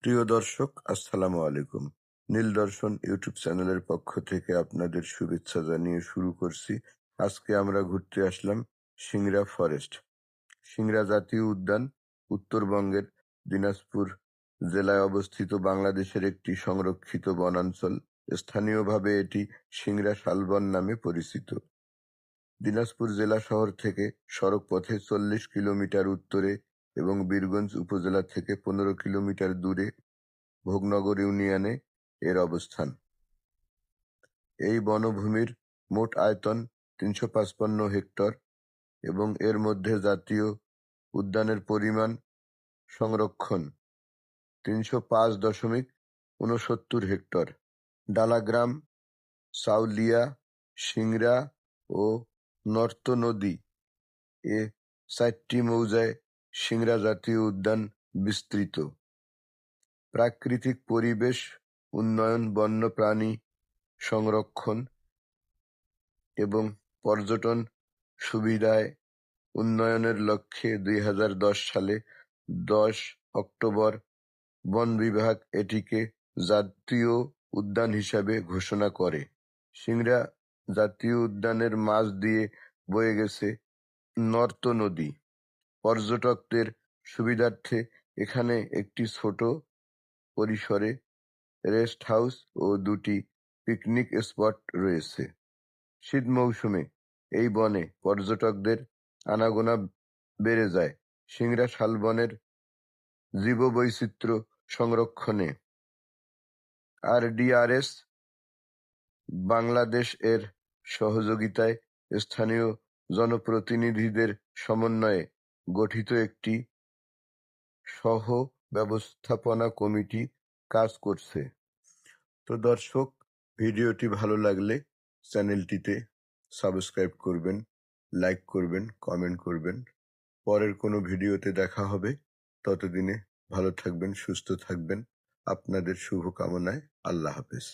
প্রিয় দর্শক, আসসালামু আলাইকুম। নীল দর্শন ইউটিউব চ্যানেলের পক্ষ থেকে আপনাদের শুভেচ্ছা জানিয়ে শুরু করছি। আজকে আমরা ঘুরতে আসলাম সিংড়া ফরেস্ট। সিংড়া জাতীয় উদ্যান উত্তরবঙ্গের দিনাজপুর জেলায় অবস্থিত বাংলাদেশের একটি সংরক্ষিত বনাঞ্চল। স্থানীয়ভাবে এটি সিংড়া শালবন নামে পরিচিত। দিনাজপুর জেলা শহর থেকে সড়ক পথে 40 কিলোমিটার উত্তরে এবং বীরগঞ্জ উপজেলা থেকে 15 কিলোমিটার দূরে ভোগনগর ইউনিয়নে এর অবস্থান। এই বনভূমির মোট আয়তন 355 হেক্টর এবং এর মধ্যে জাতীয় উদ্যানের পরিমাণ সংরক্ষণ 305.69 হেক্টর। ডালাগ্রাম, সাউলিয়া, সিংড়া ও নর্ত নদী এ 4টি মৌজায় সিংড়া জাতীয় উদ্যান বিস্তৃত। প্রাকৃতিক পরিবেশ উন্নয়ন, বন্যপ্রাণী সংরক্ষণ এবং পর্যটন সুবিধায় উন্নয়নের লক্ষ্যে 2010 সালে 10 অক্টোবর বন বিভাগ এটিকে জাতীয় উদ্যান হিসাবে ঘোষণা করে। সিংড়া জাতীয় উদ্যানের মাঝ দিয়ে বয়ে গেছে নর্ত নদী। পর্যটকদের সুবিধার্থে এখানে একটি ছোট পরিসরে রেস্ট হাউস ও 2টি পিকনিক স্পট রয়েছে। শীত মৌসুমে এই বনে পর্যটকদের আনাগোনা বেড়ে যায়। সিংড়া শালবনের জীববৈচিত্র্য সংরক্ষণে RDRS বাংলাদেশ এর সহযোগিতায় স্থানীয় জনপ্রতিনিধিদের সমন্বয়ে গঠিত একটি সহ ব্যবস্থাপনা কমিটি কাজ করছে। তো দর্শক, ভিডিওটি ভালো লাগলে চ্যানেলটিতে সাবস্ক্রাইব করবেন, লাইক করবেন, কমেন্ট করবেন। পরের কোনো ভিডিওতে দেখা হবে। ততদিনে ভালো থাকবেন, সুস্থ থাকবেন। আপনাদের শুভকামনায় আল্লাহ হাফেজ।